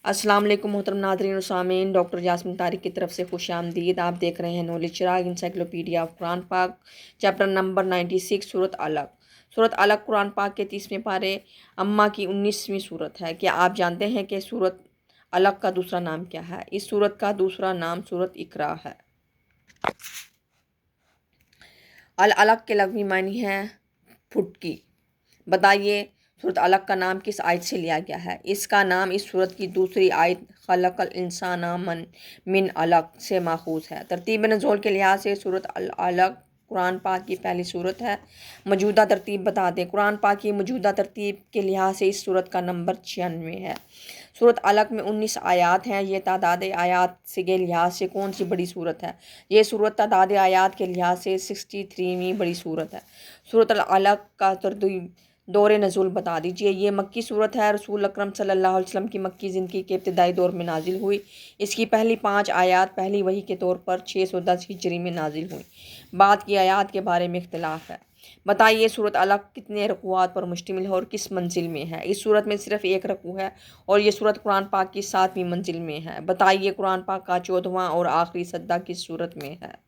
अस्सलाम वालेकुम मोहतरम नाज़रीन और सामीन, डॉक्टर यास्मीन तारिक की तरफ से खुश आमदीद। आप देख रहे हैं knowledge Chirag encyclopedia of Quran पाक, चैप्टर नंबर 96, सूरत अलग। सूरत अलग कुरान पाक के 30वें पारे अम्मा की 19वीं सूरत है। क्या आप जानते हैं कि सूरत अलग का दूसरा नाम क्या है? इस सूरत का दूसरा नाम सूरत इकरा है। अल अलग के लफ्ज़ी मानी है फुटकी। बताइए सूरत अलग का नाम किस आयत से लिया गया है? इसका नाम इस सूरत की दूसरी आयत खलकल इंसान मिन अलग से माखूज है। तरतीब नज़ूल के लिहाज से सूरत अल अलग कुरान पाक की पहली सूरत है। मौजूदा तरतीब बता दें। कुरान पाक की मौजूदा तरतीब के लिहाज से इस सूरत का नंबर 96 है। सूरत अलग में 19 आयात हैं। ये तादाद आयात से के लिहाज से कौन सी बड़ी सूरत है? ये सूरत तादाद आयात के लिहाज से 63वीं बड़ी सूरत है। सूरत अलग का तरतीब दौर नज़ुल बता दीजिए। ये मक्की सूरत है। रसूल अकरम सल्लल्लाहु अलैहि वसल्लम की मक्की ज़िंदगी के इब्तिदाई दौर में नाजिल हुई। इसकी पहली 5 आयात पहली वही के तौर पर 610 हिजरी में नाजिल हुई। बाद की आयात के बारे में इख्तिलाफ है। बताइए सूरत अलग कितने रकूआत पर मुश्तमिल है और किस मंजिल में है? इस सूरत में सिर्फ एक रकू है और ये सूरत कुरान पाक की 7वीं मंजिल में है। बताइए कुरान पाक का 14वां और आखिरी सद्दा किस सूरत में है?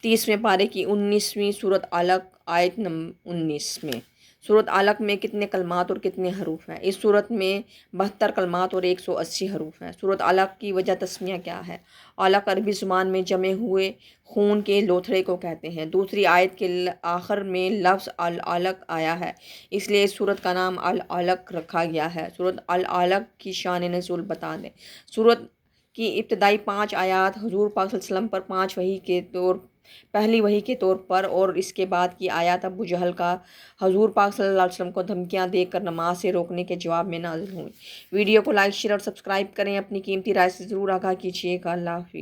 30वें पारे की 19वीं सूरत अलग आयत नंबर 19 में। सूरत अलग में कितने कलमात और कितने हरूफ हैं? इस सूरत में 72 कलमात और 180 हरूफ हैं। सूरत अलग की वजह तस्मिया क्या है? अलग अरबी ज़ुबान में जमे हुए खून के लोथड़े को कहते हैं। दूसरी आयत के आखिर में लफ्ज़ अल अलग आया है, इसलिए इस सूरत का नाम अल अलग रखा गया है। सूरत अल अलग की शान नज़ूल बता दें। सूरत की इब्तदाई 5 आयात हुजूर पाक सल्लल्लाहु अलैहि वसल्लम पर पहली वही के तौर पर और इसके बाद की आयत अबू जहल का हुजूर पाक सल्लल्लाहु अलैहि वसल्लम को धमकियां देकर नमाज से रोकने के जवाब में नाजिल हुई। वीडियो को लाइक शेयर और सब्सक्राइब करें। अपनी कीमती राय से ज़रूर आगाह कीजिएगा। अल्लाह हाफ़िज़।